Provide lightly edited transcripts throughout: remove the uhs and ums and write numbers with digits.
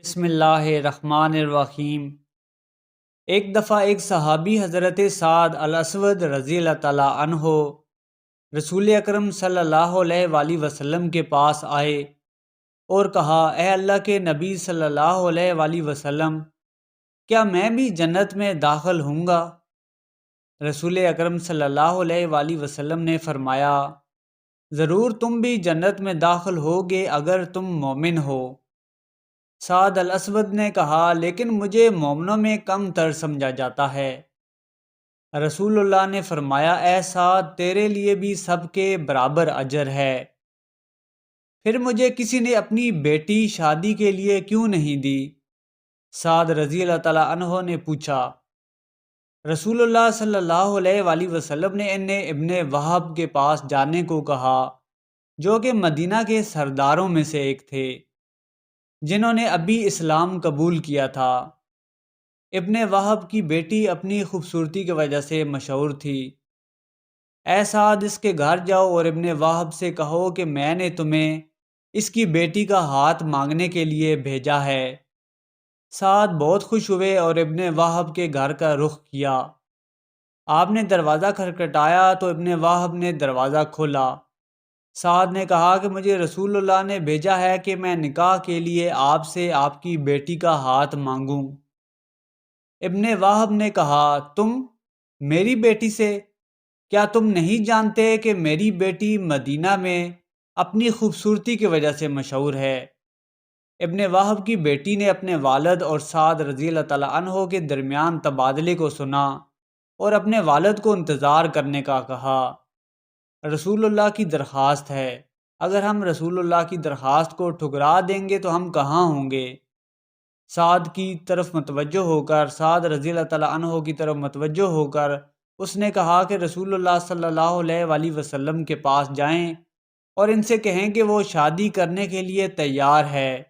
بسم اللہ الرحمن الرحیم۔ ایک دفعہ ایک صحابی حضرت سعد الاسود رضی اللہ تعالیٰ عنہ رسول اکرم صلی اللہ علیہ وآلہ وسلم کے پاس آئے اور کہا، اے اللہ کے نبی صلی اللہ علیہ وآلہ وسلم، کیا میں بھی جنت میں داخل ہوں گا؟ رسول اکرم صلی اللہ علیہ وآلہ وسلم نے فرمایا، ضرور تم بھی جنت میں داخل ہوگے اگر تم مومن ہو۔ سعد الاسود نے کہا، لیکن مجھے مومنوں میں کم تر سمجھا جاتا ہے۔ رسول اللہ نے فرمایا، اے سعد، تیرے لیے بھی سب کے برابر اجر ہے۔ پھر مجھے کسی نے اپنی بیٹی شادی کے لیے کیوں نہیں دی؟ سعد رضی اللہ تعالیٰ عنہ نے پوچھا۔ رسول اللہ صلی اللہ علیہ وآلہ وسلم نے انہیں ابن وہب کے پاس جانے کو کہا، جو کہ مدینہ کے سرداروں میں سے ایک تھے، جنہوں نے ابھی اسلام قبول کیا تھا۔ ابن وہب کی بیٹی اپنی خوبصورتی کی وجہ سے مشہور تھی۔ اے سعد، اس کے گھر جاؤ اور ابن وہب سے کہو کہ میں نے تمہیں اس کی بیٹی کا ہاتھ مانگنے کے لیے بھیجا ہے۔ سعد بہت خوش ہوئے اور ابن وہب کے گھر کا رخ کیا۔ آپ نے دروازہ کھٹکھٹایا تو ابن وہب نے دروازہ کھولا۔ سعد نے کہا کہ مجھے رسول اللہ نے بھیجا ہے کہ میں نکاح کے لیے آپ سے آپ کی بیٹی کا ہاتھ مانگوں۔ ابن وہب نے کہا، تم میری بیٹی سے؟ کیا تم نہیں جانتے کہ میری بیٹی مدینہ میں اپنی خوبصورتی کی وجہ سے مشہور ہے؟ ابن وہب کی بیٹی نے اپنے والد اور سعد رضی اللہ تعالیٰ عنہ کے درمیان تبادلے کو سنا اور اپنے والد کو انتظار کرنے کا کہا۔ رسول اللہ کی درخواست ہے، اگر ہم رسول اللہ کی درخواست کو ٹھکرا دیں گے تو ہم کہاں ہوں گے؟ سعد کی طرف متوجہ ہو کر سعد رضی اللہ تعالیٰ عنہ کی طرف متوجہ ہو کر اس نے کہا کہ رسول اللہ صلی اللہ علیہ وآلہ وسلم کے پاس جائیں اور ان سے کہیں کہ وہ شادی کرنے کے لیے تیار ہے۔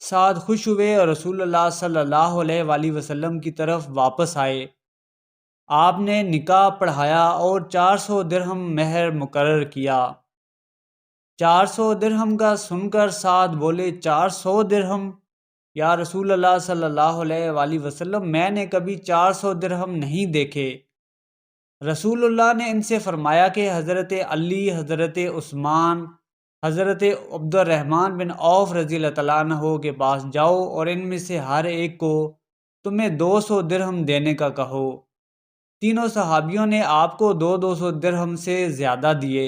سعد خوش ہوئے اور رسول اللہ صلی اللہ علیہ وآلہ وسلم کی طرف واپس آئے۔ آپ نے نکاح پڑھایا اور 400 درہم مہر مقرر کیا۔ 400 درہم کا سن کر سعد بولے، 400 درہم؟ یا رسول اللہ صلی اللہ علیہ وآلہ وسلم، میں نے کبھی 400 درہم نہیں دیکھے۔ رسول اللہ نے ان سے فرمایا کہ حضرت علی، حضرت عثمان، حضرت عبد الرحمن بن عوف رضی اللہ تعالیٰ عنہ کے پاس جاؤ اور ان میں سے ہر ایک کو تمہیں 200 درہم دینے کا کہو۔ تینوں صحابیوں نے آپ کو 200 درہم سے زیادہ دیے۔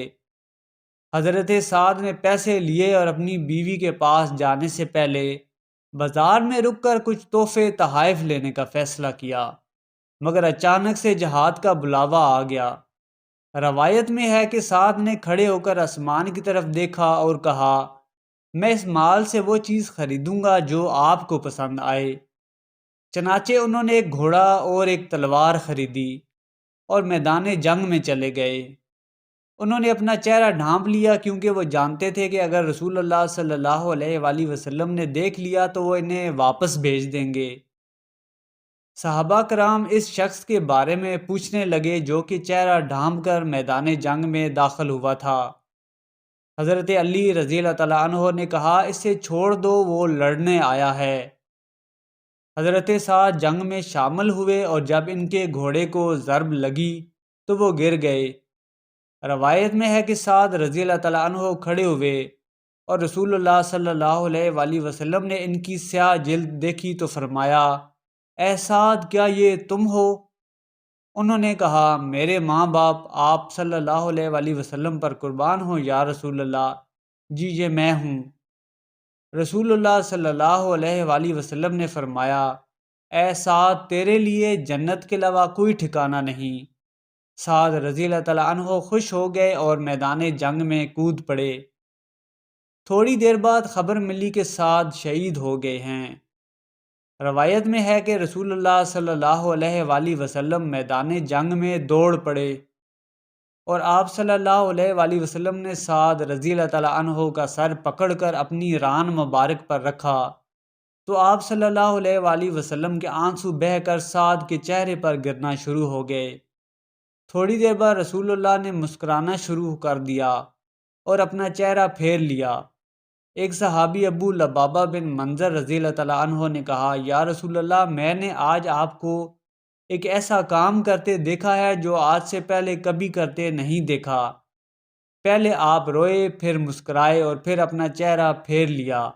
حضرت سعد نے پیسے لیے اور اپنی بیوی کے پاس جانے سے پہلے بازار میں رک کر کچھ تحفے تحائف لینے کا فیصلہ کیا، مگر اچانک سے جہاد کا بلاوا آ گیا۔ روایت میں ہے کہ سعد نے کھڑے ہو کر آسمان کی طرف دیکھا اور کہا، میں اس مال سے وہ چیز خریدوں گا جو آپ کو پسند آئے۔ چنانچہ انہوں نے ایک گھوڑا اور ایک تلوار خریدی اور میدان جنگ میں چلے گئے۔ انہوں نے اپنا چہرہ ڈھانپ لیا کیونکہ وہ جانتے تھے کہ اگر رسول اللہ صلی اللہ علیہ وآلہ وسلم نے دیکھ لیا تو وہ انہیں واپس بھیج دیں گے۔ صحابہ کرام اس شخص کے بارے میں پوچھنے لگے جو کہ چہرہ ڈھانپ کر میدان جنگ میں داخل ہوا تھا۔ حضرت علی رضی اللہ تعالیٰ عنہ نے کہا، اسے چھوڑ دو، وہ لڑنے آیا ہے۔ حضرت سعد جنگ میں شامل ہوئے اور جب ان کے گھوڑے کو ضرب لگی تو وہ گر گئے۔ روایت میں ہے کہ سعد رضی اللہ تعالیٰ عنہ کھڑے ہوئے اور رسول اللہ صلی اللہ علیہ وآلہ وسلم نے ان کی سیاہ جلد دیکھی تو فرمایا، اے سعد، کیا یہ تم ہو؟ انہوں نے کہا، میرے ماں باپ آپ صلی اللہ علیہ وآلہ وسلم پر قربان ہوں یا رسول اللہ، جی یہ میں ہوں۔ رسول اللہ صلی اللہ علیہ وآلہ وسلم نے فرمایا، اے سعد، تیرے لیے جنت کے علاوہ کوئی ٹھکانہ نہیں۔ سعد رضی اللہ تعالیٰ عنہ خوش ہو گئے اور میدان جنگ میں کود پڑے۔ تھوڑی دیر بعد خبر ملی کہ سعد شہید ہو گئے ہیں۔ روایت میں ہے کہ رسول اللہ صلی اللہ علیہ وآلہ وسلم میدان جنگ میں دوڑ پڑے اور آپ صلی اللہ علیہ وآلہ وسلم نے سعد رضی اللہ تعالیٰ عنہ کا سر پکڑ کر اپنی ران مبارک پر رکھا تو آپ صلی اللہ علیہ وآلہ وسلم کے آنسو بہہ کر سعد کے چہرے پر گرنا شروع ہو گئے۔ تھوڑی دیر بعد رسول اللہ نے مسکرانا شروع کر دیا اور اپنا چہرہ پھیر لیا ایک صحابی ابو لبابہ بن منظر رضی اللہ تعالیٰ عنہ نے کہا، یا رسول اللہ، میں نے آج آپ کو ایک ایسا کام کرتے دیکھا ہے جو آج سے پہلے کبھی کرتے نہیں دیکھا۔ پہلے آپ روئے، پھر مسکرائے اور پھر اپنا چہرہ پھیر لیا۔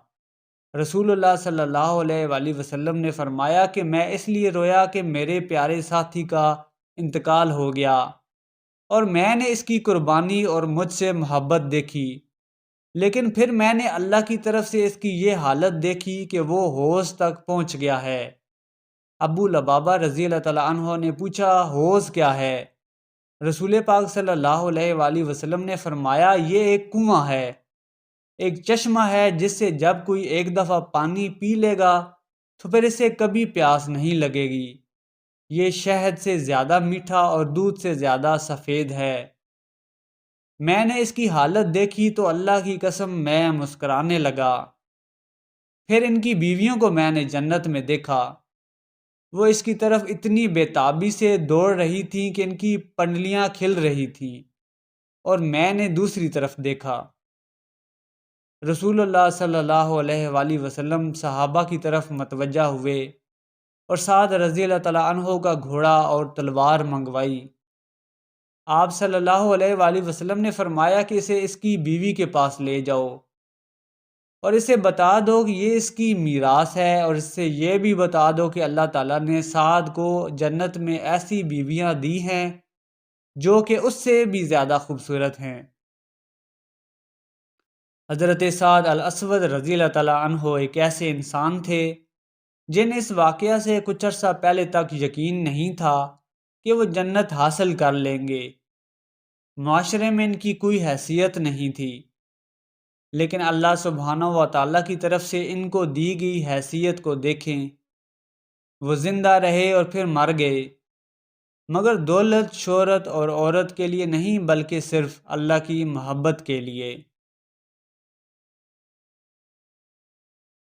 رسول اللہ صلی اللہ علیہ وآلہ وسلم نے فرمایا کہ میں اس لیے رویا کہ میرے پیارے ساتھی کا انتقال ہو گیا، اور میں نے اس کی قربانی اور مجھ سے محبت دیکھی، لیکن پھر میں نے اللہ کی طرف سے اس کی یہ حالت دیکھی کہ وہ حوض تک پہنچ گیا ہے۔ ابو لبابہ رضی اللہ تعالیٰ عنہ نے پوچھا، حوض کیا ہے؟ رسول پاک صلی اللہ علیہ وآلہ وسلم نے فرمایا، یہ ایک کنواں ہے، ایک چشمہ ہے جس سے جب کوئی ایک دفعہ پانی پی لے گا تو پھر اسے کبھی پیاس نہیں لگے گی۔ یہ شہد سے زیادہ میٹھا اور دودھ سے زیادہ سفید ہے۔ میں نے اس کی حالت دیکھی تو اللہ کی قسم میں مسکرانے لگا۔ پھر ان کی بیویوں کو میں نے جنت میں دیکھا، وہ اس کی طرف اتنی بے تابی سے دوڑ رہی تھیں کہ ان کی پنڈلیاں کھل رہی تھیں، اور میں نے دوسری طرف دیکھا۔ رسول اللہ صلی اللہ علیہ وآلہ وسلم صحابہ کی طرف متوجہ ہوئے اور سعد رضی اللہ تعالیٰ عنہ کا گھوڑا اور تلوار منگوائی۔ آپ صلی اللہ علیہ وآلہ وسلم نے فرمایا کہ اسے اس کی بیوی کے پاس لے جاؤ اور اسے بتا دو کہ یہ اس کی میراث ہے، اور اس سے یہ بھی بتا دو کہ اللہ تعالیٰ نے سعد کو جنت میں ایسی بیویاں دی ہیں جو کہ اس سے بھی زیادہ خوبصورت ہیں۔ حضرت سعد الاسود رضی اللہ تعالیٰ عنہ ایک ایسے انسان تھے جن اس واقعہ سے کچھ عرصہ پہلے تک یقین نہیں تھا کہ وہ جنت حاصل کر لیں گے۔ معاشرے میں ان کی کوئی حیثیت نہیں تھی، لیکن اللہ سبحانہ و تعالیٰ کی طرف سے ان کو دی گئی حیثیت کو دیکھیں۔ وہ زندہ رہے اور پھر مر گئے، مگر دولت، شہرت اور عورت کے لیے نہیں، بلکہ صرف اللہ کی محبت کے لیے۔